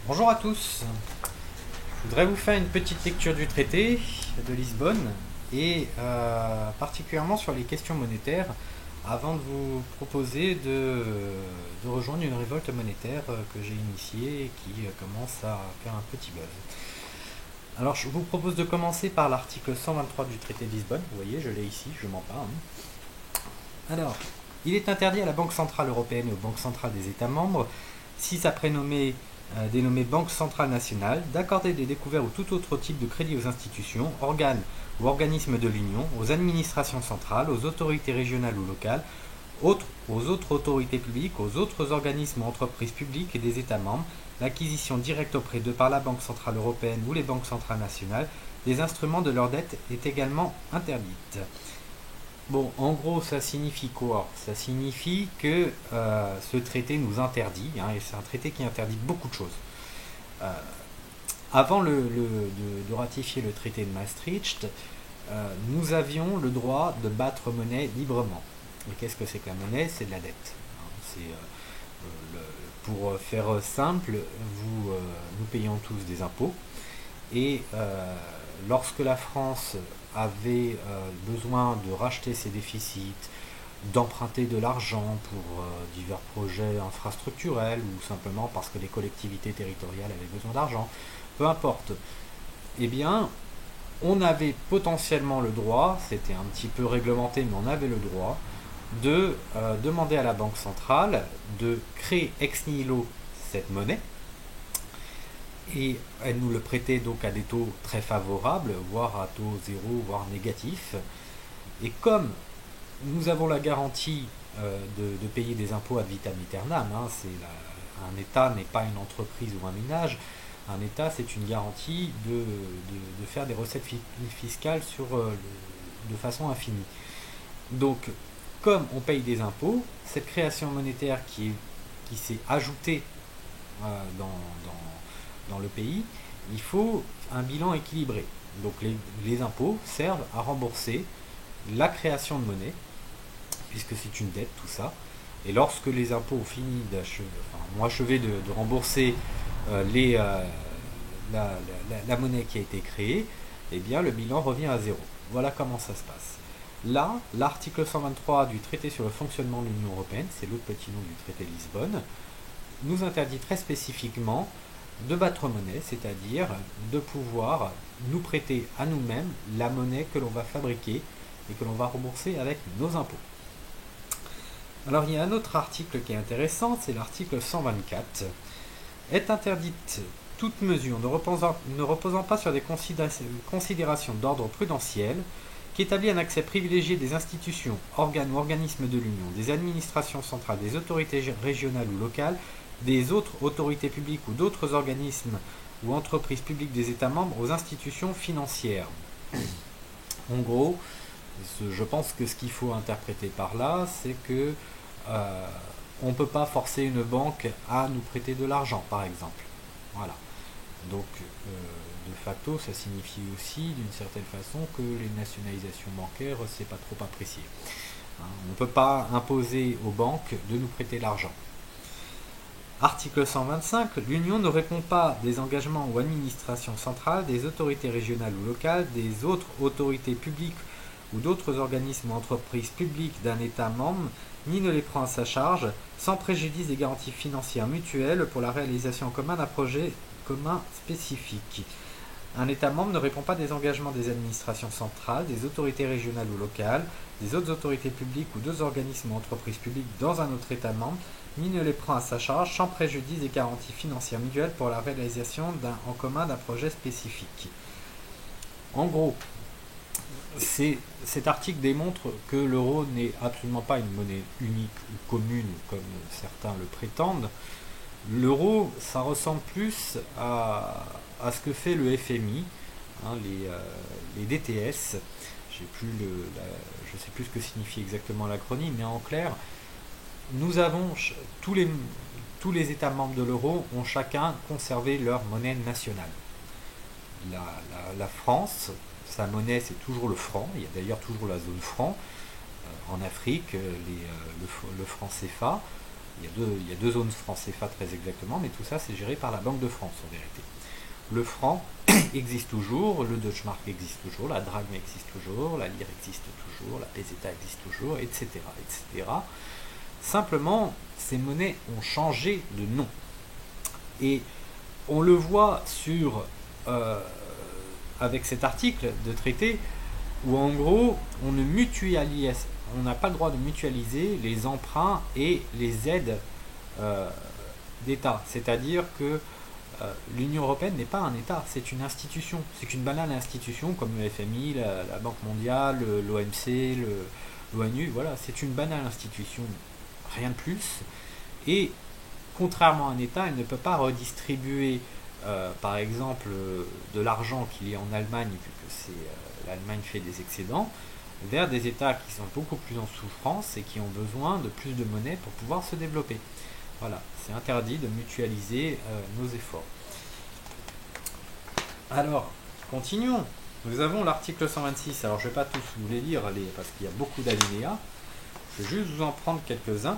Bonjour à tous. Je voudrais vous faire une petite lecture du traité de Lisbonne et particulièrement sur les questions monétaires avant de vous proposer de rejoindre une révolte monétaire que j'ai initiée et qui commence à faire un petit buzz. Alors je vous propose de commencer par l'article 123 du traité de Lisbonne. Vous voyez, je l'ai ici, je m'en parle. Alors, il est interdit à la Banque Centrale Européenne et aux banques centrales des États membres, si ça prénommé dénommée Banque Centrale Nationale, d'accorder des découverts ou tout autre type de crédit aux institutions, organes ou organismes de l'Union, aux administrations centrales, aux autorités régionales ou locales, aux autres autorités publiques, aux autres organismes ou entreprises publiques et des États membres, l'acquisition directe auprès d'eux par la Banque Centrale Européenne ou les banques centrales nationales des instruments de leur dette est également interdite. Bon, en gros, ça signifie quoi? Ça signifie que ce traité nous interdit, et c'est un traité qui interdit beaucoup de choses. Euh, Avant de ratifier le traité de Maastricht, nous avions le droit de battre monnaie librement. Et qu'est-ce que c'est que la monnaie? C'est de la dette. C'est, pour faire simple, nous payons tous des impôts. Et lorsque la France avait besoin de racheter ses déficits, d'emprunter de l'argent pour divers projets infrastructurels ou simplement parce que les collectivités territoriales avaient besoin d'argent, peu importe, eh bien, on avait potentiellement le droit, c'était un petit peu réglementé, mais on avait le droit de demander à la Banque centrale de créer ex nihilo cette monnaie et elle nous le prêtait donc à des taux très favorables, voire à taux zéro, voire négatif. Et comme nous avons la garantie de payer des impôts ad vitam aeternam, un État n'est pas une entreprise ou un ménage, un État c'est une garantie de faire des recettes fiscales de façon infinie. Donc, comme on paye des impôts, cette création monétaire qui s'est ajoutée dans le pays, il faut un bilan équilibré. Donc les impôts servent à rembourser la création de monnaie, puisque c'est une dette tout ça. Et lorsque les impôts ont fini ont achevé de rembourser la monnaie qui a été créée, eh bien le bilan revient à zéro. Voilà comment ça se passe. Là, l'article 123 du traité sur le fonctionnement de l'Union européenne, c'est l'autre petit nom du traité de Lisbonne, nous interdit très spécifiquement de battre monnaie, c'est-à-dire de pouvoir nous prêter à nous-mêmes la monnaie que l'on va fabriquer et que l'on va rembourser avec nos impôts. Alors il y a un autre article qui est intéressant, c'est l'article 124. Est interdite toute mesure ne reposant pas sur des considérations d'ordre prudentiel qui établit un accès privilégié des institutions, organes ou organismes de l'Union, des administrations centrales, des autorités régionales ou locales, des autres autorités publiques ou d'autres organismes ou entreprises publiques des États membres aux institutions financières. En gros, je pense que ce qu'il faut interpréter par là, c'est que on ne peut pas forcer une banque à nous prêter de l'argent, par exemple. Voilà. Donc, de facto, ça signifie aussi, d'une certaine façon, que les nationalisations bancaires, c'est pas trop apprécié. On ne peut pas imposer aux banques de nous prêter l'argent. Article 125. L'Union ne répond pas des engagements ou administrations centrales, des autorités régionales ou locales, des autres autorités publiques ou d'autres organismes ou entreprises publiques d'un État membre, ni ne les prend à sa charge, sans préjudice des garanties financières mutuelles pour la réalisation en commun d'un projet commun spécifique. Un État membre ne répond pas des engagements des administrations centrales, des autorités régionales ou locales, des autres autorités publiques ou d'autres organismes ou entreprises publiques dans un autre État membre, ni ne les prend à sa charge sans préjudice des garanties financières mutuelles pour la réalisation en commun d'un projet spécifique. En gros, cet article démontre que l'euro n'est absolument pas une monnaie unique ou commune comme certains le prétendent. L'euro, ça ressemble plus à ce que fait le FMI, les DTS. Je ne sais plus ce que signifie exactement l'acronyme, mais en clair, nous avons tous les États membres de l'euro ont chacun conservé leur monnaie nationale. La France, sa monnaie c'est toujours le franc, il y a d'ailleurs toujours la zone franc. En Afrique, le franc CFA. il y a deux zones francs CFA très exactement, mais tout ça c'est géré par la Banque de France en vérité. Le franc existe toujours, le Deutschmark existe toujours, la Drachme existe toujours, la lire existe toujours, la peseta existe toujours, etc., etc. Simplement, ces monnaies ont changé de nom. Et on le voit avec cet article de traité où en gros on n'a pas le droit de mutualiser les emprunts et les aides d'État. C'est-à-dire que l'Union européenne n'est pas un État, c'est une institution. C'est une banale institution comme le FMI, la Banque mondiale, l'OMC, l'ONU. Voilà, c'est une banale institution, rien de plus. Et contrairement à un État, elle ne peut pas redistribuer, par exemple, de l'argent qu'il y a en Allemagne, vu que l'Allemagne fait des excédents, vers des États qui sont beaucoup plus en souffrance et qui ont besoin de plus de monnaie pour pouvoir se développer. Voilà, c'est interdit de mutualiser nos efforts. Alors, continuons. Nous avons l'article 126. Alors, je ne vais pas tous vous les lire parce qu'il y a beaucoup d'alinéas. Je vais juste vous en prendre quelques-uns.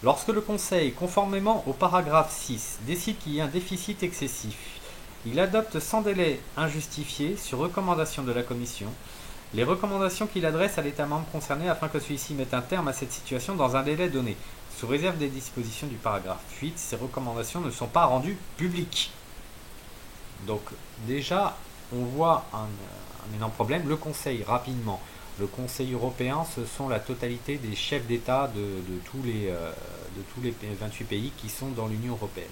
Lorsque le Conseil, conformément au paragraphe 6, décide qu'il y a un déficit excessif, il adopte sans délai injustifié, sur recommandation de la Commission, les recommandations qu'il adresse à l'État membre concerné afin que celui-ci mette un terme à cette situation dans un délai donné. Sous réserve des dispositions du paragraphe 8, ces recommandations ne sont pas rendues publiques. Donc déjà, on voit un énorme problème. Le Conseil, rapidement, le Conseil européen, ce sont la totalité des chefs d'État de tous les 28 pays qui sont dans l'Union européenne.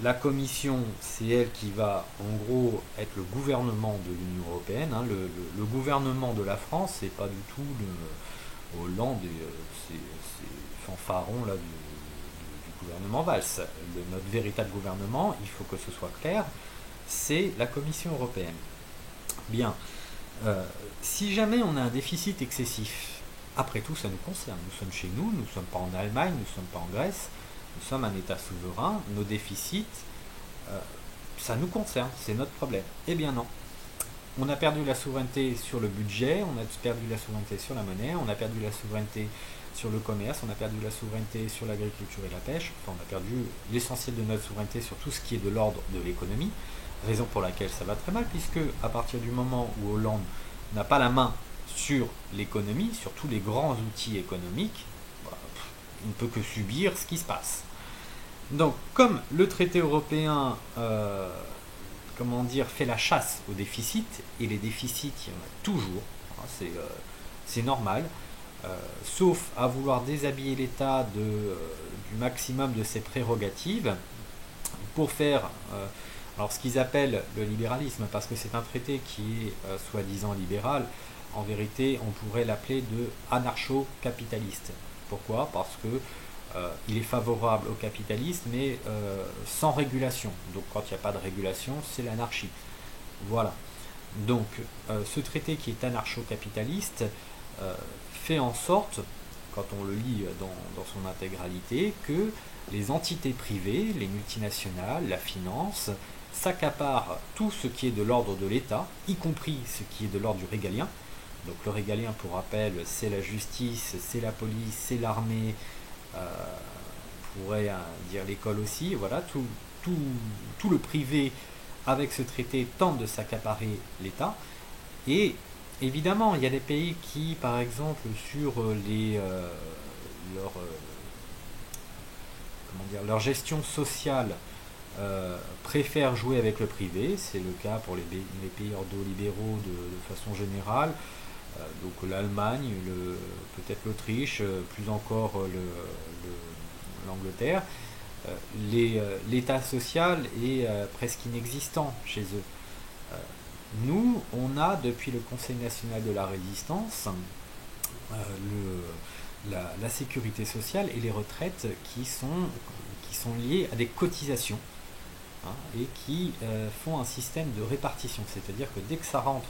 La Commission, c'est elle qui va en gros être le gouvernement de l'Union européenne. Hein. Le gouvernement de la France, c'est pas du tout Hollande et ces fanfarons là du gouvernement Valls. Notre véritable gouvernement, il faut que ce soit clair, c'est la Commission européenne. Bien. Si jamais on a un déficit excessif, après tout ça nous concerne. Nous sommes chez nous ne sommes pas en Allemagne, nous ne sommes pas en Grèce, nous sommes un État souverain, nos déficits, ça nous concerne, c'est notre problème. Eh bien non. On a perdu la souveraineté sur le budget, on a perdu la souveraineté sur la monnaie, on a perdu la souveraineté sur le commerce, on a perdu la souveraineté sur l'agriculture et la pêche, enfin on a perdu l'essentiel de notre souveraineté sur tout ce qui est de l'ordre de l'économie, raison pour laquelle ça va très mal, puisque à partir du moment où Hollande n'a pas la main sur l'économie, sur tous les grands outils économiques, il ne peut que subir ce qui se passe. Donc, comme le traité européen fait la chasse au déficit, et les déficits, il y en a toujours, hein, c'est normal, sauf à vouloir déshabiller l'État du maximum de ses prérogatives pour faire alors ce qu'ils appellent le libéralisme, parce que c'est un traité qui est soi-disant libéral, en vérité on pourrait l'appeler de anarcho-capitaliste. Pourquoi? Parce que il est favorable au capitalisme, mais sans régulation. Donc quand il n'y a pas de régulation, c'est l'anarchie. Voilà. Donc ce traité qui est anarcho-capitaliste fait en sorte, quand on le lit dans son intégralité, que les entités privées, les multinationales, la finance, s'accaparent tout ce qui est de l'ordre de l'État, y compris ce qui est de l'ordre du régalien. Donc le régalien, pour rappel, c'est la justice, c'est la police, c'est l'armée, on pourrait dire l'école aussi. Voilà, tout le privé, avec ce traité, tente de s'accaparer l'État. Et évidemment, il y a des pays qui, par exemple, sur leur gestion sociale, préfèrent jouer avec le privé. C'est le cas pour les pays ordolibéraux de façon générale. Donc l'Allemagne, peut-être l'Autriche, plus encore l'Angleterre. L'état social est presque inexistant chez eux. Nous, on a depuis le Conseil national de la résistance la sécurité sociale et les retraites qui sont liées à des cotisations, hein, et qui font un système de répartition, c'est-à-dire que dès que ça rentre,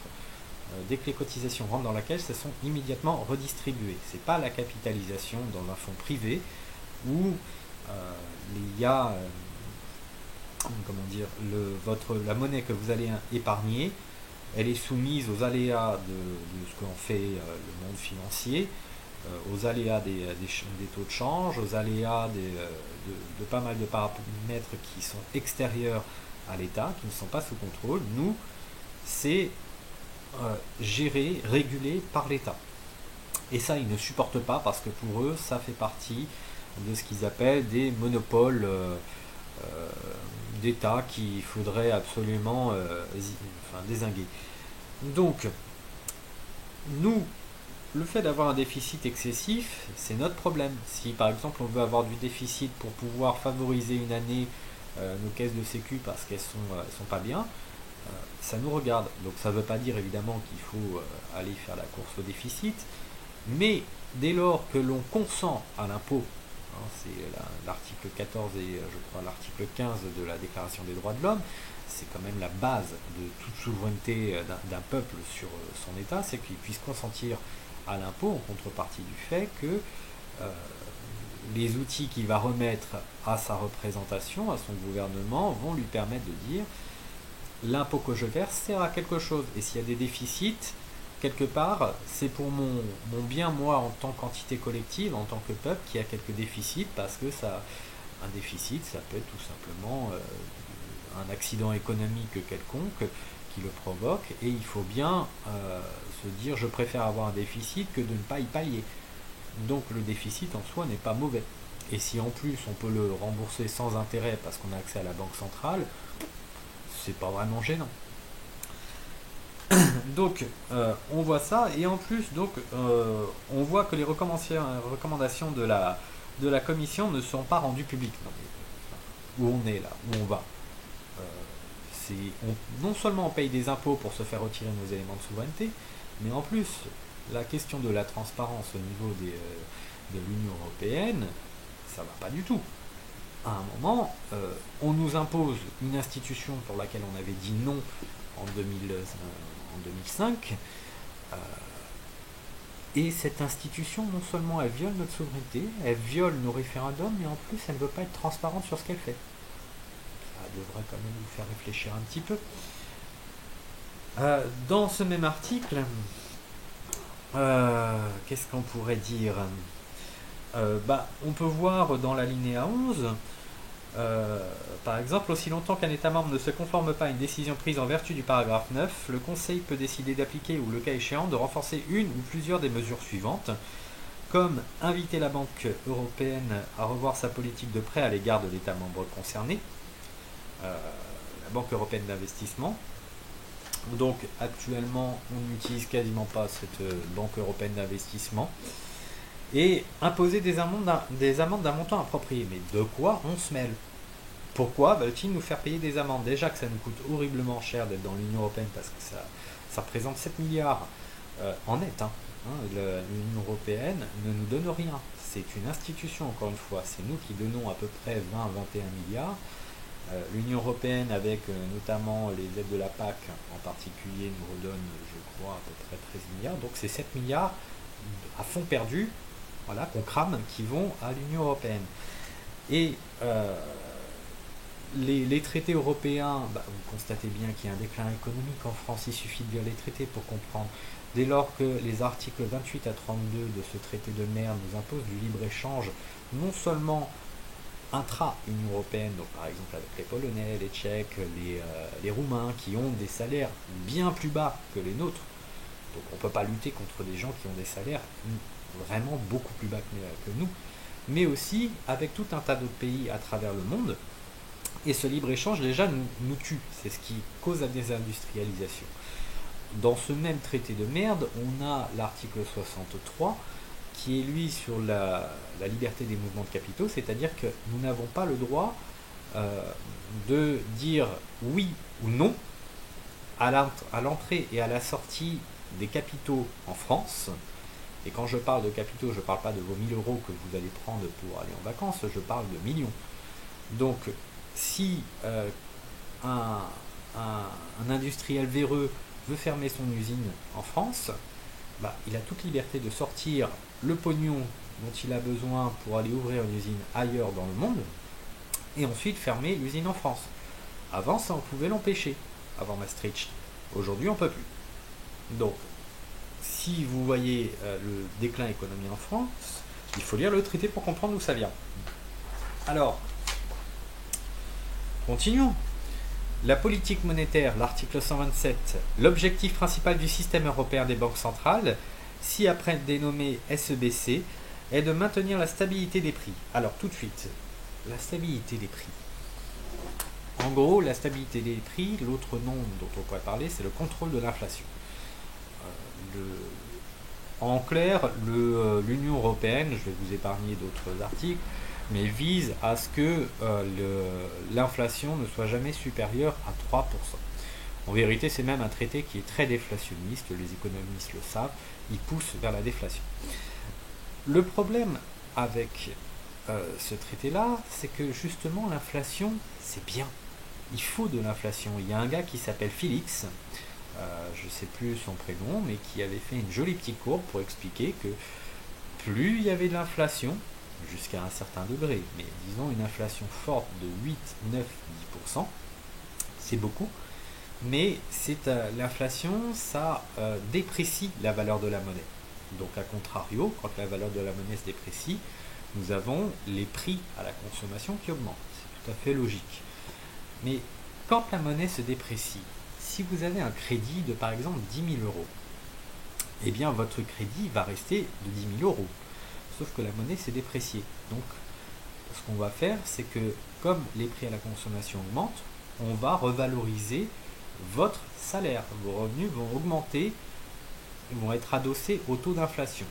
dès que les cotisations rentrent dans la caisse, elles sont immédiatement redistribuées. C'est pas la capitalisation dans un fonds privé où il y a la monnaie que vous allez épargner, elle est soumise aux aléas de ce qu'en fait le monde financier, aux aléas des taux de change, aux aléas de pas mal de paramètres qui sont extérieurs à l'État, qui ne sont pas sous contrôle. Nous, c'est géré, régulé par l'État. Et ça, ils ne supportent pas parce que pour eux, ça fait partie de ce qu'ils appellent des monopoles d'État qu'il faudrait absolument dézinguer. Donc, nous, le fait d'avoir un déficit excessif, c'est notre problème. Si par exemple on veut avoir du déficit pour pouvoir favoriser une année nos caisses de sécu parce qu'elles sont pas bien, ça nous regarde. Donc ça ne veut pas dire évidemment qu'il faut aller faire la course au déficit, mais dès lors que l'on consent à l'impôt, c'est l'article 14 et je crois l'article 15 de la Déclaration des droits de l'homme, c'est quand même la base de toute souveraineté d'un peuple sur son État, c'est qu'il puisse consentir à l'impôt en contrepartie du fait que les outils qu'il va remettre à sa représentation, à son gouvernement, vont lui permettre de dire l'impôt que je verse sert à quelque chose. Et s'il y a des déficits, quelque part, c'est pour mon bien, moi, en tant qu'entité collective, en tant que peuple, qui a quelques déficits, parce que un déficit, ça peut être tout simplement un accident économique quelconque qui le provoque, et il faut bien se dire je préfère avoir un déficit que de ne pas y pallier. Donc le déficit en soi n'est pas mauvais. Et si en plus on peut le rembourser sans intérêt parce qu'on a accès à la banque centrale, c'est pas vraiment gênant. Donc on voit ça, et en plus donc on voit que les recommandations de la commission ne sont pas rendues publiques. Où on est là, où on va. Non seulement on paye des impôts pour se faire retirer nos éléments de souveraineté, mais en plus la question de la transparence au niveau de l'Union européenne, ça va pas du tout. À un moment, on nous impose une institution pour laquelle on avait dit non en 2005, et cette institution, non seulement elle viole notre souveraineté, elle viole nos référendums, mais en plus elle ne veut pas être transparente sur ce qu'elle fait. Ça devrait quand même vous faire réfléchir un petit peu. Dans ce même article, qu'est-ce qu'on pourrait dire? On peut voir dans l'alinéa 11, par exemple, aussi longtemps qu'un État membre ne se conforme pas à une décision prise en vertu du paragraphe 9, le Conseil peut décider d'appliquer ou, le cas échéant, de renforcer une ou plusieurs des mesures suivantes, comme inviter la Banque européenne à revoir sa politique de prêt à l'égard de l'État membre concerné, la Banque européenne d'investissement. Donc actuellement, on n'utilise quasiment pas cette Banque européenne d'investissement. Et imposer des amendes d'un montant approprié. Mais de quoi on se mêle? Pourquoi veulent-ils nous faire payer des amendes? Déjà que ça nous coûte horriblement cher d'être dans l'Union européenne parce que ça représente 7 milliards en net. L'Union européenne ne nous donne rien. C'est une institution, encore une fois. C'est nous qui donnons à peu près 20-21 milliards. L'Union européenne, avec notamment les aides de la PAC en particulier, nous redonne, je crois, à peu près 13 milliards. Donc c'est 7 milliards à fond perdu, voilà, qu'on crame, qui vont à l'Union européenne. Et les traités européens, vous constatez bien qu'il y a un déclin économique en France, il suffit de lire les traités pour comprendre. Dès lors que les articles 28 à 32 de ce traité de merde nous imposent du libre-échange, non seulement intra-Union européenne, donc par exemple avec les Polonais, les Tchèques, les Roumains, qui ont des salaires bien plus bas que les nôtres, donc on ne peut pas lutter contre des gens qui ont des salaires vraiment beaucoup plus bas que nous, mais aussi avec tout un tas d'autres pays à travers le monde. Et ce libre-échange déjà nous tue, c'est ce qui cause la désindustrialisation. Dans ce même traité de merde, on a l'article 63 qui est lui sur la liberté des mouvements de capitaux, c'est-à-dire que nous n'avons pas le droit de dire oui ou non à l'entrée et à la sortie des capitaux en France. Et quand je parle de capitaux, je ne parle pas de vos 1000 euros que vous allez prendre pour aller en vacances, je parle de millions. Donc si un industriel véreux veut fermer son usine en France, il a toute liberté de sortir le pognon dont il a besoin pour aller ouvrir une usine ailleurs dans le monde, et ensuite fermer l'usine en France. Avant, ça on pouvait l'empêcher, avant Maastricht. Aujourd'hui, on ne peut plus. Donc, si vous voyez le déclin économique en France, il faut lire le traité pour comprendre d'où ça vient. Alors, continuons. La politique monétaire, l'article 127, l'objectif principal du système européen des banques centrales, si après dénommé SEBC, est de maintenir la stabilité des prix. Alors tout de suite, la stabilité des prix. En gros, la stabilité des prix, l'autre nom dont on pourrait parler, c'est le contrôle de l'inflation. En clair, l'Union européenne, je vais vous épargner d'autres articles, mais vise à ce que l'inflation ne soit jamais supérieure à 3%. En vérité, c'est même un traité qui est très déflationniste, les économistes le savent, il pousse vers la déflation. Le problème avec ce traité-là, c'est que justement l'inflation, c'est bien. Il faut de l'inflation. Il y a un gars qui s'appelle Félix, je ne sais plus son prénom, mais qui avait fait une jolie petite courbe pour expliquer que plus il y avait de l'inflation, jusqu'à un certain degré, mais disons une inflation forte de 8, 9, 10%, c'est beaucoup, mais l'inflation, ça déprécie la valeur de la monnaie. Donc à contrario, quand la valeur de la monnaie se déprécie, nous avons les prix à la consommation qui augmentent. C'est tout à fait logique. Mais quand la monnaie se déprécie, si vous avez un crédit de par exemple 10 000 euros, eh bien votre crédit va rester de 10 000 euros. Sauf que la monnaie s'est dépréciée. Donc ce qu'on va faire, c'est que comme les prix à la consommation augmentent, on va revaloriser votre salaire. Vos revenus vont augmenter, ils vont être adossés au taux d'inflation.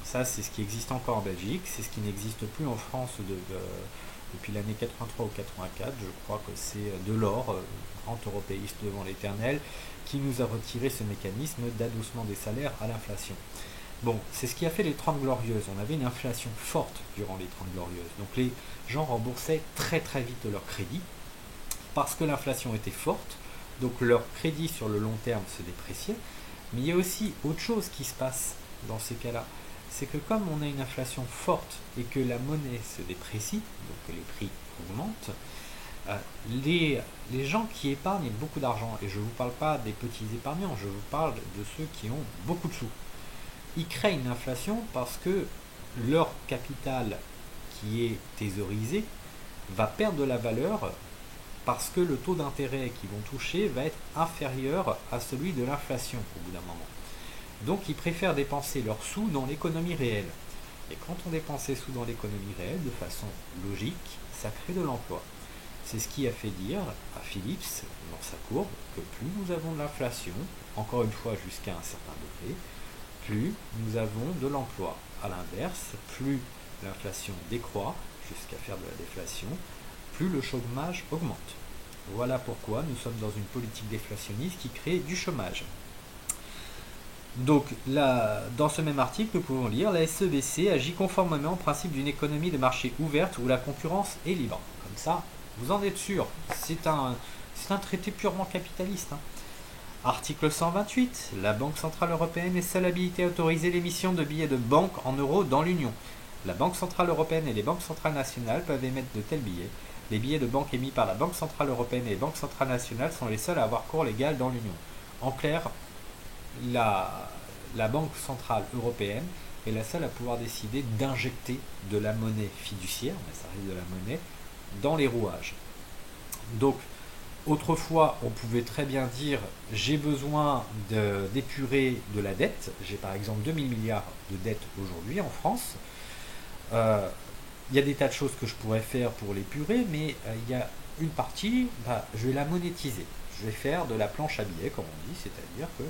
Ça, c'est ce qui existe encore en Belgique, c'est ce qui n'existe plus en France depuis l'année 83 ou 84. Je crois que c'est Delors, grand européiste devant l'éternel, qui nous a retiré ce mécanisme d'adossement des salaires à l'inflation. Bon, c'est ce qui a fait les 30 Glorieuses. On avait une inflation forte durant les 30 Glorieuses. Donc les gens remboursaient très très vite leur crédit parce que l'inflation était forte. Donc leur crédit sur le long terme se dépréciait. Mais il y a aussi autre chose qui se passe dans ces cas-là. C'est que comme on a une inflation forte et que la monnaie se déprécie, donc que les prix augmentent, les gens qui épargnent beaucoup d'argent, et je ne vous parle pas des petits épargnants, je vous parle de ceux qui ont beaucoup de sous, ils créent une inflation parce que leur capital qui est thésaurisé va perdre de la valeur parce que le taux d'intérêt qu'ils vont toucher va être inférieur à celui de l'inflation au bout d'un moment. Donc ils préfèrent dépenser leurs sous dans l'économie réelle. Et quand on dépense ses sous dans l'économie réelle, de façon logique, ça crée de l'emploi. C'est ce qui a fait dire à Philips, dans sa courbe, que plus nous avons de l'inflation, encore une fois jusqu'à un certain degré, plus nous avons de l'emploi. A l'inverse, plus l'inflation décroît jusqu'à faire de la déflation, plus le chômage augmente. Voilà pourquoi nous sommes dans une politique déflationniste qui crée du chômage. Donc là, dans ce même article, nous pouvons lire la SEBC agit conformément au principe d'une économie de marché ouverte où la concurrence est libre. Comme ça, vous en êtes sûr. C'est un traité purement capitaliste. Article 128. La Banque Centrale Européenne est seule habilitée à autoriser l'émission de billets de banque en euros dans l'Union. La Banque Centrale Européenne et les banques centrales nationales peuvent émettre de tels billets. Les billets de banque émis par la Banque Centrale Européenne et les banques centrales nationales sont les seuls à avoir cours légal dans l'Union. En clair, la Banque Centrale Européenne est la seule à pouvoir décider d'injecter de la monnaie fiduciaire, mais ça reste de la monnaie, dans les rouages. Donc, autrefois, on pouvait très bien dire j'ai besoin d'épurer de la dette. J'ai par exemple 2000 milliards de dettes aujourd'hui en France. Il y a des tas de choses que je pourrais faire pour l'épurer, mais il y a une partie, je vais la monétiser. Je vais faire de la planche à billets, comme on dit, c'est-à-dire que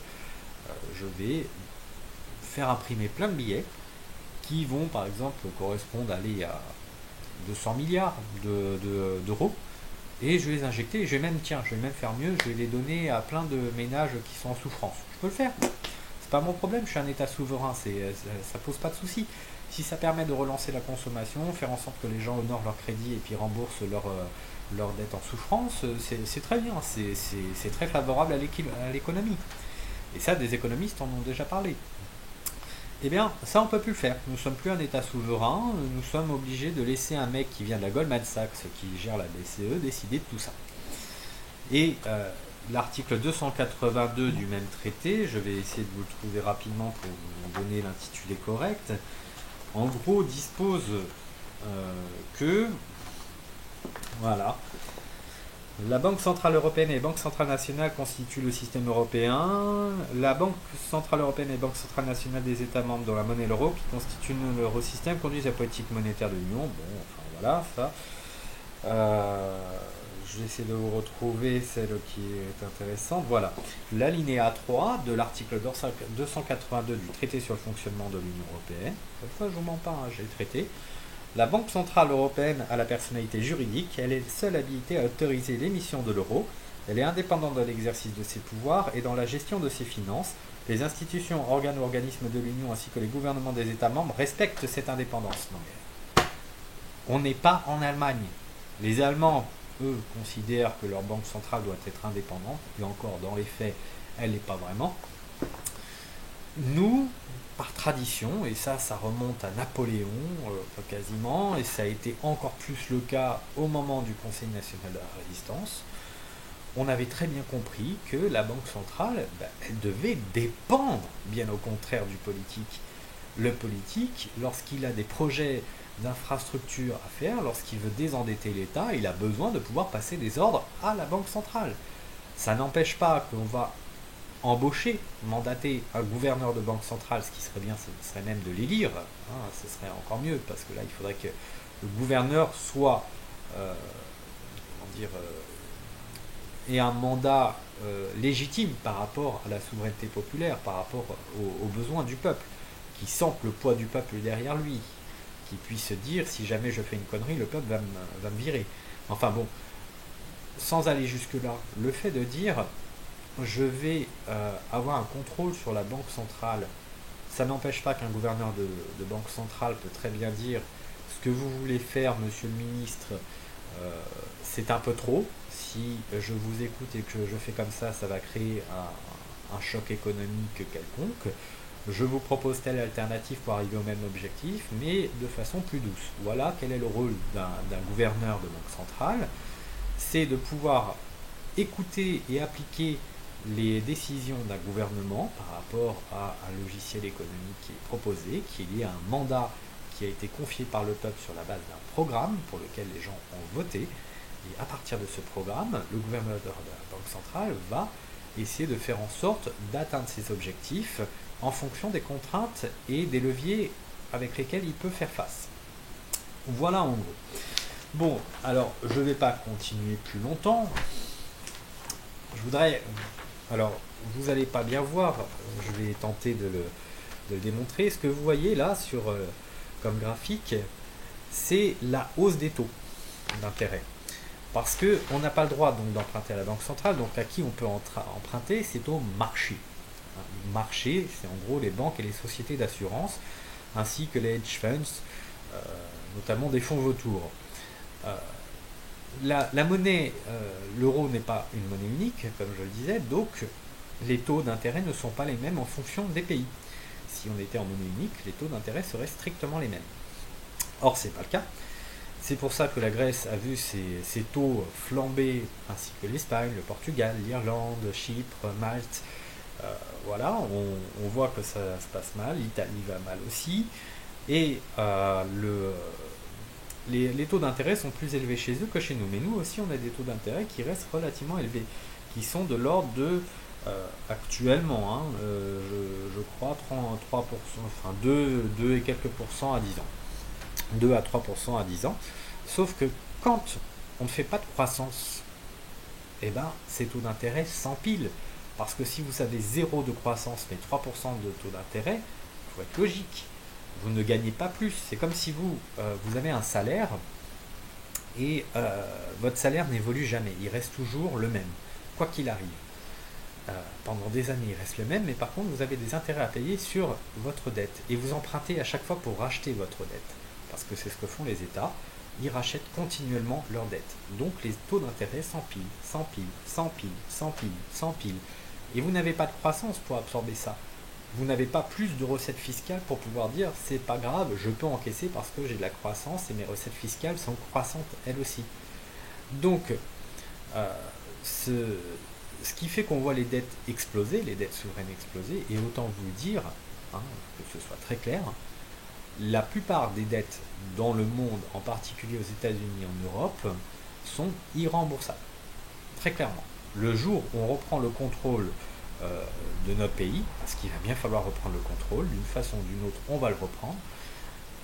je vais faire imprimer plein de billets qui vont par exemple correspondre à 200 milliards d'euros. Et je vais les injecter, et je vais même faire mieux, je vais les donner à plein de ménages qui sont en souffrance. Je peux le faire. C'est pas mon problème, je suis un État souverain, ça pose pas de souci. Si ça permet de relancer la consommation, faire en sorte que les gens honorent leur crédit et puis remboursent leur dette en souffrance, c'est très bien, c'est très favorable à l'économie. Et ça, des économistes en ont déjà parlé. Eh bien, ça, on ne peut plus le faire. Nous ne sommes plus un État souverain, nous sommes obligés de laisser un mec qui vient de la Goldman Sachs, qui gère la BCE, décider de tout ça. Et l'article 282 du même traité, je vais essayer de vous le trouver rapidement pour vous donner l'intitulé correct, en gros dispose que, voilà, la Banque Centrale Européenne et les banques centrales nationales constituent le système européen. La Banque Centrale Européenne et les banques centrales nationales des États membres dont la monnaie est l'euro, qui constituent l'eurosystème, conduisent la politique monétaire de l'Union. Bon, enfin voilà, ça. Je vais essayer de vous retrouver celle qui est intéressante. Voilà. L'alinéa 3 de l'article 282 du traité sur le fonctionnement de l'Union européenne. Cette fois, je ne vous mens pas, hein, j'ai le traité. La Banque Centrale Européenne a la personnalité juridique, elle est seule habilitée à autoriser l'émission de l'euro, elle est indépendante de l'exercice de ses pouvoirs et dans la gestion de ses finances. Les institutions, organes ou organismes de l'Union ainsi que les gouvernements des États membres respectent cette indépendance. Non, mais on n'est pas en Allemagne. Les Allemands, eux, considèrent que leur banque centrale doit être indépendante, et encore dans les faits, elle n'est pas vraiment. Nous, par tradition, et ça remonte à Napoléon quasiment, et ça a été encore plus le cas au moment du Conseil national de la résistance, on avait très bien compris que la Banque centrale, elle devait dépendre, bien au contraire du politique. Le politique, lorsqu'il a des projets d'infrastructure à faire, lorsqu'il veut désendetter l'État, il a besoin de pouvoir passer des ordres à la Banque centrale. Ça n'empêche pas qu'on va embaucher, mandater un gouverneur de banque centrale, ce qui serait bien, ce serait même de l'élire, hein, ce serait encore mieux, parce que là, il faudrait que le gouverneur soit, comment dire, ait un mandat légitime par rapport à la souveraineté populaire, par rapport aux besoins du peuple, qui sent que le poids du peuple est derrière lui, qui puisse se dire, si jamais je fais une connerie, le peuple va me virer. Enfin bon, sans aller jusque-là, le fait de dire je vais avoir un contrôle sur la banque centrale, ça n'empêche pas qu'un gouverneur de banque centrale peut très bien dire ce que vous voulez faire, monsieur le ministre, c'est un peu trop. Si je vous écoute et que je fais comme ça va créer un choc économique quelconque. Je vous propose telle alternative pour arriver au même objectif, mais de façon plus douce. Voilà quel est le rôle d'un gouverneur de banque centrale. C'est de pouvoir écouter et appliquer les décisions d'un gouvernement par rapport à un logiciel économique qui est proposé, qui est lié à un mandat qui a été confié par le peuple sur la base d'un programme pour lequel les gens ont voté. Et à partir de ce programme, le gouverneur de la Banque centrale va essayer de faire en sorte d'atteindre ses objectifs en fonction des contraintes et des leviers avec lesquels il peut faire face. Voilà en gros. Bon, alors je ne vais pas continuer plus longtemps. Je voudrais... Alors, vous n'allez pas bien voir, je vais tenter de le démontrer. Ce que vous voyez là sur comme graphique, c'est la hausse des taux d'intérêt. Parce qu'on n'a pas le droit donc d'emprunter à la Banque centrale, donc à qui on peut emprunter, c'est au marché. Le marché, c'est en gros les banques et les sociétés d'assurance, ainsi que les hedge funds, notamment des fonds vautours. La monnaie, l'euro n'est pas une monnaie unique, comme je le disais, donc les taux d'intérêt ne sont pas les mêmes en fonction des pays. Si on était en monnaie unique, les taux d'intérêt seraient strictement les mêmes. Or, ce n'est pas le cas. C'est pour ça que la Grèce a vu ses taux flamber, ainsi que l'Espagne, le Portugal, l'Irlande, Chypre, Malte. Voilà, on voit que ça se passe mal, l'Italie va mal aussi. Et les taux d'intérêt sont plus élevés chez eux que chez nous. Mais nous aussi, on a des taux d'intérêt qui restent relativement élevés, qui sont de l'ordre de, actuellement, je crois, 3%, enfin 2 et quelques pourcents à 10 ans. 2 à 3% à 10 ans. Sauf que quand on ne fait pas de croissance, eh ben, ces taux d'intérêt s'empilent. Parce que si vous avez 0 de croissance mais 3% de taux d'intérêt, il faut être logique. Vous ne gagnez pas plus. C'est comme si vous avez un salaire et votre salaire n'évolue jamais. Il reste toujours le même, quoi qu'il arrive. Pendant des années, il reste le même, mais par contre, vous avez des intérêts à payer sur votre dette. Et vous empruntez à chaque fois pour racheter votre dette. Parce que c'est ce que font les États. Ils rachètent continuellement leurs dettes. Donc les taux d'intérêt s'empilent, s'empilent, s'empilent, s'empilent, s'empilent. Et vous n'avez pas de croissance pour absorber ça. Vous n'avez pas plus de recettes fiscales pour pouvoir dire c'est pas grave, je peux encaisser parce que j'ai de la croissance et mes recettes fiscales sont croissantes elles aussi. Donc ce qui fait qu'on voit les dettes exploser, les dettes souveraines exploser, et autant vous le dire, hein, que ce soit très clair, la plupart des dettes dans le monde, en particulier aux États-Unis et en Europe, sont irremboursables. Très clairement. Le jour où on reprend le contrôle de notre pays, parce qu'il va bien falloir reprendre le contrôle, d'une façon ou d'une autre, on va le reprendre,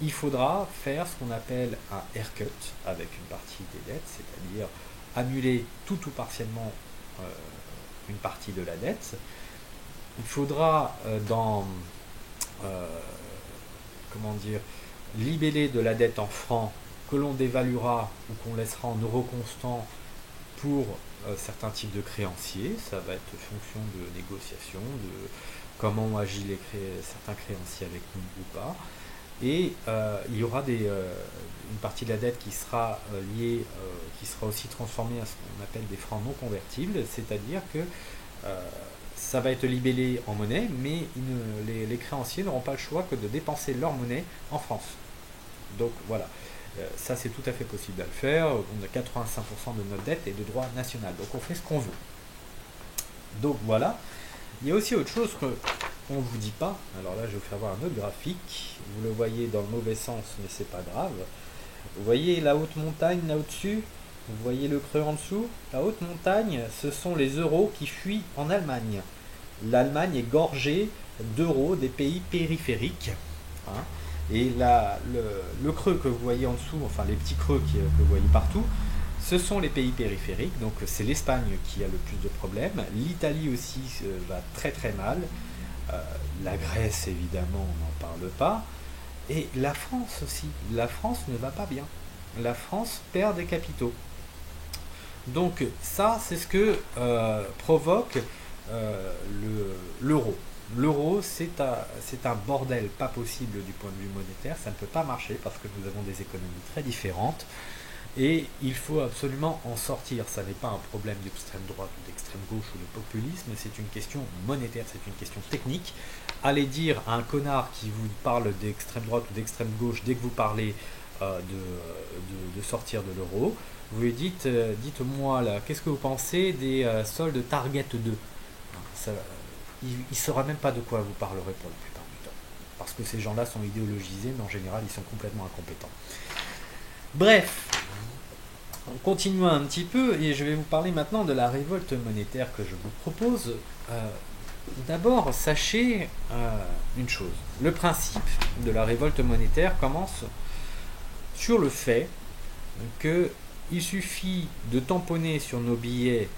il faudra faire ce qu'on appelle un haircut avec une partie des dettes, c'est-à-dire annuler tout ou partiellement une partie de la dette. Il faudra comment dire, libeller de la dette en francs que l'on dévaluera ou qu'on laissera en euros constants pour certains types de créanciers. Ça va être fonction de négociation, de comment ont agi certains créanciers avec nous ou pas. Et il y aura une partie de la dette qui sera liée, qui sera aussi transformée à ce qu'on appelle des francs non convertibles, c'est-à-dire que ça va être libellé en monnaie, mais les créanciers n'auront pas le choix que de dépenser leur monnaie en France. Donc voilà, ça c'est tout à fait possible à le faire. On a 85% de notre dette et de droit national, donc on fait ce qu'on veut. Donc voilà. Il y a aussi autre chose qu'on ne vous dit pas. Alors là, je vais vous faire voir un autre graphique. Vous le voyez dans le mauvais sens, mais c'est pas grave. Vous voyez la haute montagne là au-dessus? Vous voyez le creux en dessous? La haute montagne, ce sont les euros qui fuient en Allemagne. L'Allemagne est gorgée d'euros des pays périphériques. Hein. Et là, le creux que vous voyez en dessous, enfin les petits creux que vous voyez partout, ce sont les pays périphériques, donc c'est l'Espagne qui a le plus de problèmes, l'Italie aussi va très très mal, la Grèce évidemment on n'en parle pas, et la France aussi, la France ne va pas bien, la France perd des capitaux. Donc ça c'est ce que provoque l'euro. L'euro c'est un bordel pas possible du point de vue monétaire, ça ne peut pas marcher parce que nous avons des économies très différentes. Et il faut absolument en sortir. Ça n'est pas un problème d'extrême droite ou d'extrême gauche ou de populisme, c'est une question monétaire, c'est une question technique. Allez dire à un connard qui vous parle d'extrême droite ou d'extrême gauche, dès que vous parlez de sortir de l'euro, vous lui dites, dites-moi là, qu'est-ce que vous pensez des soldes Target 2? Il ne saura même pas de quoi vous parlerez pour la plupart du temps. Parce que ces gens-là sont idéologisés, mais en général, ils sont complètement incompétents. Bref, on continue un petit peu et je vais vous parler maintenant de la révolte monétaire que je vous propose. D'abord, sachez une chose. Le principe de la révolte monétaire commence sur le fait qu'il suffit de tamponner sur nos billets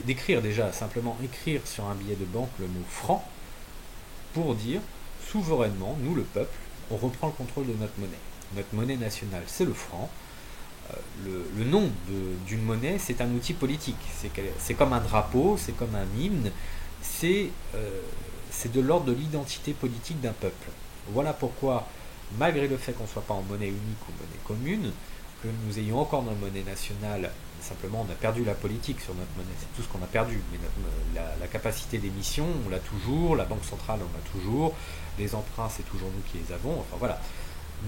d'écrire déjà, simplement écrire sur un billet de banque le mot franc pour dire souverainement, nous le peuple, on reprend le contrôle de notre monnaie. Notre monnaie nationale, c'est le franc. Le nom d'une monnaie, c'est un outil politique. C'est comme un drapeau, c'est comme un hymne. C'est de l'ordre de l'identité politique d'un peuple. Voilà pourquoi, malgré le fait qu'on ne soit pas en monnaie unique ou monnaie commune, que nous ayons encore notre monnaie nationale, simplement on a perdu la politique sur notre monnaie, c'est tout ce qu'on a perdu, mais la capacité d'émission, on l'a toujours, la banque centrale, on l'a toujours, les emprunts, c'est toujours nous qui les avons, enfin voilà.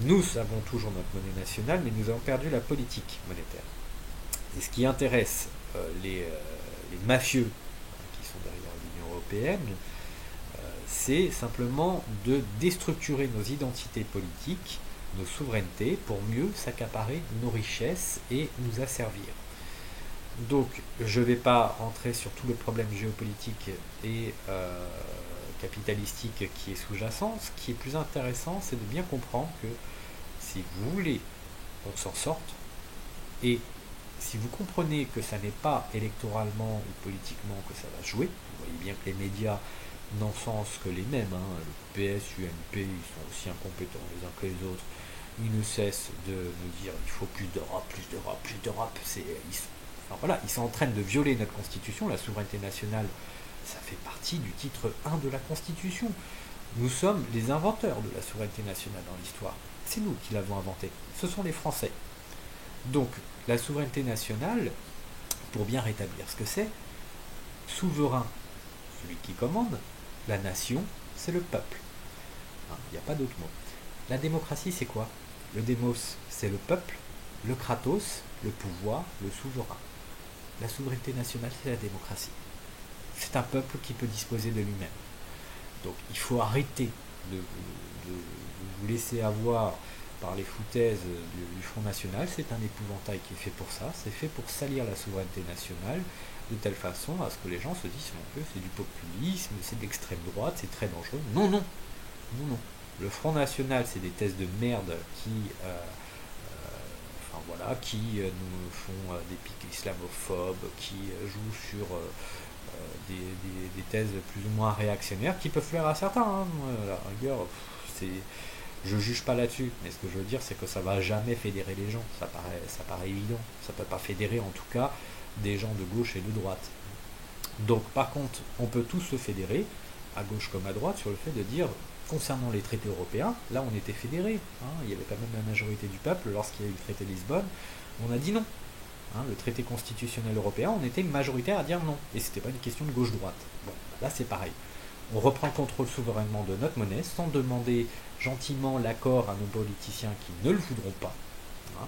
Nous avons toujours notre monnaie nationale, mais nous avons perdu la politique monétaire. Et ce qui intéresse les mafieux qui sont derrière l'Union européenne, c'est simplement de déstructurer nos identités politiques, nos souverainetés, pour mieux s'accaparer nos richesses et nous asservir. Donc, je ne vais pas rentrer sur tout le problème géopolitique et capitalistique qui est sous-jacent. Ce qui est plus intéressant, c'est de bien comprendre que si vous voulez qu'on s'en sorte, et si vous comprenez que ça n'est pas électoralement ou politiquement que ça va jouer, vous voyez bien que les médias n'encensent que les mêmes, le PS, UMP, ils sont aussi incompétents les uns que les autres, ils ne cessent de nous dire il faut plus d'Europe, plus d'Europe, plus d'Europe, ils sont en train de violer notre constitution, la souveraineté nationale, ça fait partie du titre 1 de la Constitution. Nous sommes les inventeurs de la souveraineté nationale dans l'histoire. C'est nous qui l'avons inventée. Ce sont les Français. Donc, la souveraineté nationale, pour bien rétablir ce que c'est, souverain, celui qui commande, la nation, c'est le peuple. Il n'y a pas d'autre mot. La démocratie, c'est quoi? Le démos, c'est le peuple. Le kratos, le pouvoir, le souverain. la souveraineté nationale, c'est la démocratie. C'est un peuple qui peut disposer de lui-même. Donc il faut arrêter de vous laisser avoir par les foutaises du Front National. C'est un épouvantail qui est fait pour ça. C'est fait pour salir la souveraineté nationale de telle façon à ce que les gens se disent mon Dieu, c'est du populisme, c'est de l'extrême droite, c'est très dangereux. Non, non, non, non. Le Front National, c'est des thèses de merde qui nous font des pics islamophobes, qui jouent sur des thèses plus ou moins réactionnaires, qui peuvent plaire à certains. Hein. À la rigueur, je juge pas là-dessus, mais ce que je veux dire, c'est que ça va jamais fédérer les gens. Ça paraît évident. Ça peut pas fédérer, en tout cas, des gens de gauche et de droite. Donc, par contre, on peut tous se fédérer, à gauche comme à droite, sur le fait de dire, concernant les traités européens, là on était fédérés, hein, il y avait quand même la majorité du peuple, lorsqu'il y a eu le traité de Lisbonne, on a dit non. Hein, le traité constitutionnel européen, on était majoritaire à dire non, et c'était pas une question de gauche-droite. Bon, là c'est pareil. On reprend le contrôle souverainement de notre monnaie, sans demander gentiment l'accord à nos politiciens qui ne le voudront pas. Hein.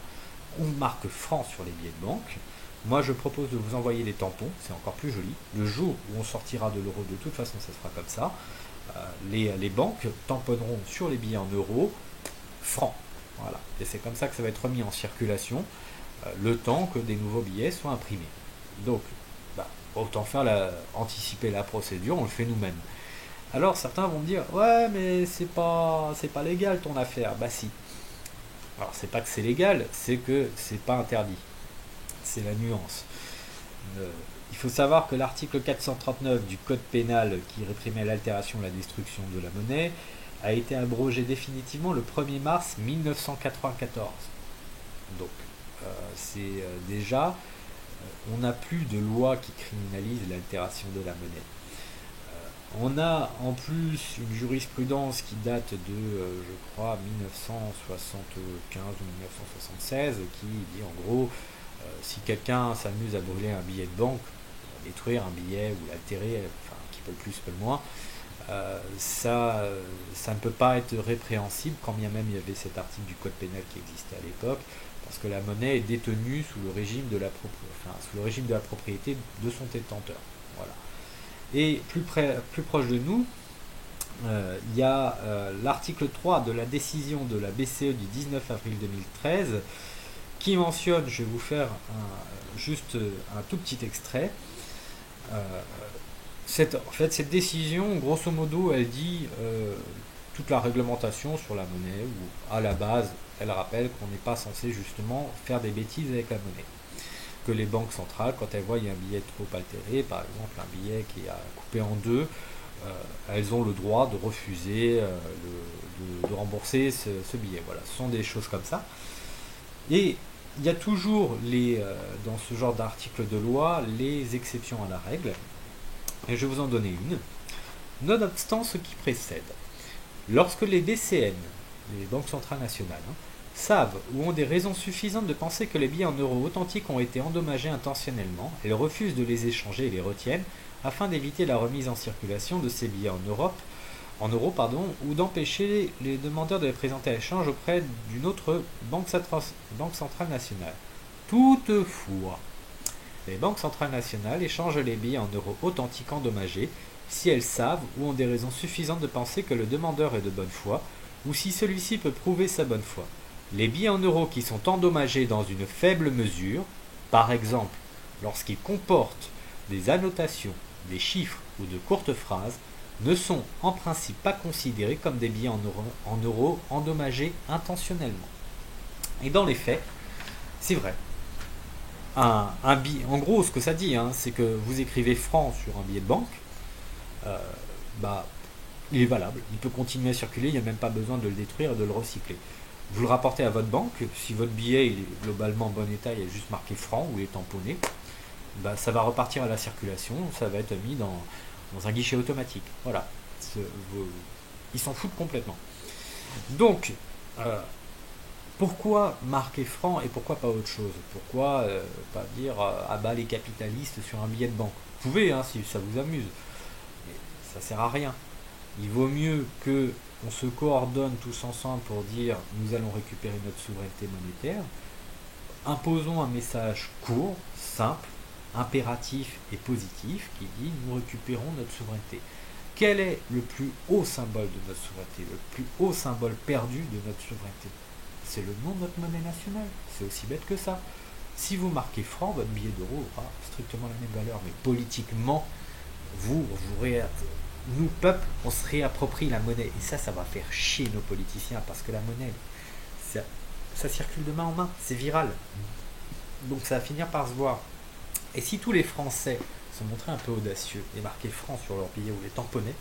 On marque franc sur les billets de banque. Moi, je propose de vous envoyer des tampons, c'est encore plus joli. Le jour où on sortira de l'euro, de toute façon, ça se fera comme ça. Les banques tamponneront sur les billets en euros francs. Voilà. Et c'est comme ça que ça va être remis en circulation le temps que des nouveaux billets soient imprimés. Donc, autant anticiper la procédure, on le fait nous-mêmes. Alors certains vont me dire ouais mais c'est pas légal ton affaire. Bah si. Alors c'est pas que c'est légal, c'est que c'est pas interdit. C'est la nuance. Il faut savoir que l'article 439 du Code pénal qui réprimait l'altération et la destruction de la monnaie a été abrogé définitivement le 1er mars 1994. Donc, déjà, on n'a plus de loi qui criminalise l'altération de la monnaie. On a en plus une jurisprudence qui date de, je crois, 1975 ou 1976, qui dit en gros, si quelqu'un s'amuse à brûler un billet de banque, détruire un billet ou l'altérer, enfin qui peut le plus, peut le moins, ça ne peut pas être répréhensible, quand bien même il y avait cet article du code pénal qui existait à l'époque, parce que la monnaie est détenue sous le régime de la propriété de son détenteur. Voilà. Et plus proche de nous, il y a l'article 3 de la décision de la BCE du 19 avril 2013 qui mentionne, je vais vous faire juste un tout petit extrait. Cette décision, grosso modo, elle dit toute la réglementation sur la monnaie, où à la base, elle rappelle qu'on n'est pas censé justement faire des bêtises avec la monnaie. Que les banques centrales, quand elles voient un billet trop altéré, par exemple un billet qui est coupé en deux, elles ont le droit de refuser de rembourser ce billet. Voilà, ce sont des choses comme ça. Et il y a toujours dans ce genre d'article de loi les exceptions à la règle. Et je vais vous en donner une. Nonobstant ce qui précède, lorsque les BCN, les banques centrales nationales, savent ou ont des raisons suffisantes de penser que les billets en euros authentiques ont été endommagés intentionnellement, elles refusent de les échanger et les retiennent afin d'éviter la remise en circulation de ces billets en euros, ou d'empêcher les demandeurs de les présenter à échange auprès d'une autre banque centrale nationale. Toutefois, les banques centrales nationales échangent les billets en euros authentiques endommagés si elles savent ou ont des raisons suffisantes de penser que le demandeur est de bonne foi, ou si celui-ci peut prouver sa bonne foi. Les billets en euros qui sont endommagés dans une faible mesure, par exemple lorsqu'ils comportent des annotations, des chiffres ou de courtes phrases, ne sont en principe pas considérés comme des billets en euros endommagés intentionnellement. Et dans les faits, c'est vrai. Un billet, en gros, ce que ça dit, c'est que vous écrivez franc sur un billet de banque, il est valable, il peut continuer à circuler, il n'y a même pas besoin de le détruire et de le recycler. Vous le rapportez à votre banque, si votre billet il est globalement en bon état, il est juste marqué franc ou il est tamponné, ça va repartir à la circulation, ça va être mis dans un guichet automatique. Voilà. Ils s'en foutent complètement. Donc, pourquoi marquer franc et pourquoi pas autre chose? Pourquoi pas dire abat les capitalistes sur un billet de banque? Vous pouvez, si ça vous amuse, mais ça sert à rien. Il vaut mieux que on se coordonne tous ensemble pour dire nous allons récupérer notre souveraineté monétaire. Imposons un message court, simple, impératif et positif qui dit nous récupérons notre souveraineté. Quel est le plus haut symbole de notre souveraineté, le plus haut symbole perdu de notre souveraineté? C'est le nom de notre monnaie nationale. C'est aussi bête que ça. Si vous marquez franc, votre billet d'euro aura strictement la même valeur. Mais politiquement, nous, peuple, on se réapproprie la monnaie. Et ça va faire chier nos politiciens parce que la monnaie, ça circule de main en main. C'est viral. Donc ça va finir par se voir. Et si tous les Français se montraient un peu audacieux et marquaient franc sur leur billet ou les tamponnaient,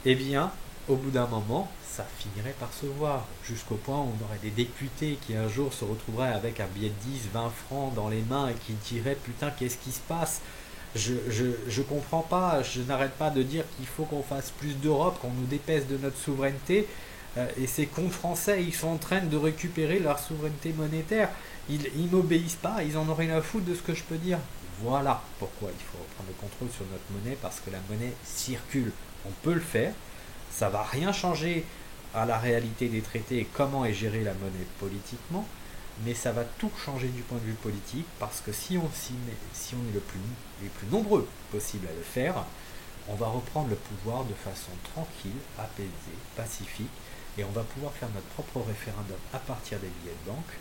eh bien, au bout d'un moment, ça finirait par se voir, jusqu'au point où on aurait des députés qui un jour se retrouveraient avec un billet de 10, 20 francs dans les mains et qui diraient putain, qu'est-ce qui se passe? Je comprends pas, je n'arrête pas de dire qu'il faut qu'on fasse plus d'Europe, qu'on nous dépèse de notre souveraineté, et ces cons français, ils sont en train de récupérer leur souveraineté monétaire. Ils m'obéissent pas, ils en ont rien à foutre de ce que je peux dire. Voilà pourquoi il faut reprendre le contrôle sur notre monnaie, parce que la monnaie circule. On peut le faire, ça va rien changer à la réalité des traités et comment est gérée la monnaie politiquement, mais ça va tout changer du point de vue politique, parce que si on est les plus nombreux possible à le faire, on va reprendre le pouvoir de façon tranquille, apaisée, pacifique, et on va pouvoir faire notre propre référendum à partir des billets de banque,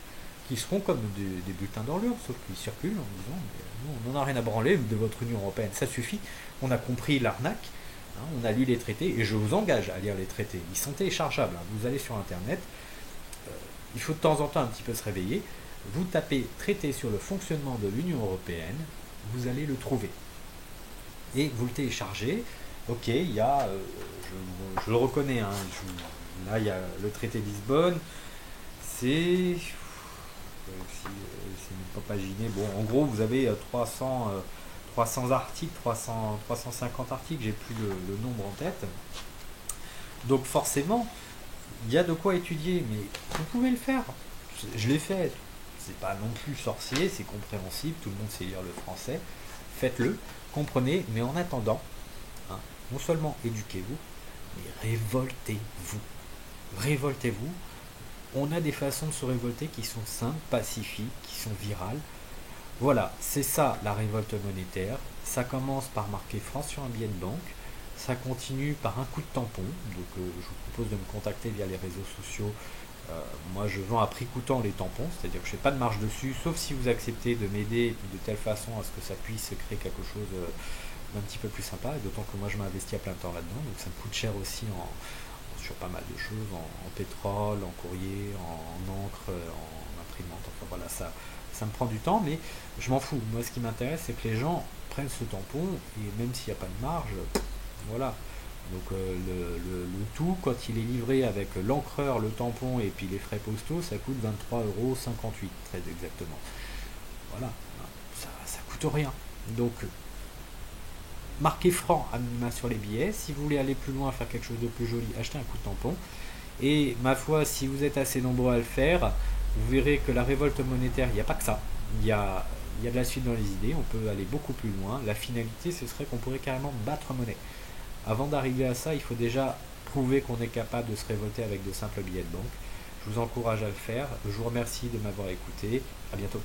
qui seront comme des bulletins d'enlure, sauf qu'ils circulent en disant nous, on n'en a rien à branler de votre Union Européenne, ça suffit, on a compris l'arnaque, hein, on a lu les traités, et je vous engage à lire les traités, ils sont téléchargeables, hein, vous allez sur internet, il faut de temps en temps un petit peu se réveiller, vous tapez traité sur le fonctionnement de l'Union Européenne, vous allez le trouver, et vous le téléchargez, ok, il y a, je le reconnais, hein, là il y a le traité de Lisbonne, c'est même pas paginé. Bon, en gros, vous avez 300 articles, 350 articles, j'ai plus le nombre en tête. Donc forcément, il y a de quoi étudier, mais vous pouvez le faire. Je l'ai fait. C'est pas non plus sorcier, c'est compréhensible, tout le monde sait lire le français. Faites-le, comprenez, mais en attendant, hein, non seulement éduquez-vous, mais révoltez-vous. Révoltez-vous. On a des façons de se révolter qui sont simples, pacifiques, qui sont virales. Voilà, c'est ça la révolte monétaire. Ça commence par marquer France sur un billet de banque. Ça continue par un coup de tampon. Donc je vous propose de me contacter via les réseaux sociaux. Moi je vends à prix coûtant les tampons, c'est-à-dire que je ne fais pas de marge dessus, sauf si vous acceptez de m'aider de telle façon à ce que ça puisse créer quelque chose d'un petit peu plus sympa. Et d'autant que moi je m'investis à plein temps là-dedans. Donc ça me coûte cher aussi sur pas mal de choses, en pétrole, en courrier, en encre, en imprimante, enfin voilà, ça me prend du temps, mais je m'en fous. Moi ce qui m'intéresse c'est que les gens prennent ce tampon, et même s'il n'y a pas de marge, voilà. Donc le tout, quand il est livré avec l'encreur, le tampon et puis les frais postaux, ça coûte 23,58 €, très exactement. Voilà, ça coûte rien. Donc marquez franc à minima sur les billets. Si vous voulez aller plus loin, faire quelque chose de plus joli, achetez un coup de tampon. Et ma foi, si vous êtes assez nombreux à le faire, vous verrez que la révolte monétaire, il n'y a pas que ça. Il y a de la suite dans les idées, on peut aller beaucoup plus loin. La finalité, ce serait qu'on pourrait carrément battre monnaie. Avant d'arriver à ça, il faut déjà prouver qu'on est capable de se révolter avec de simples billets de banque. Je vous encourage à le faire. Je vous remercie de m'avoir écouté. À bientôt.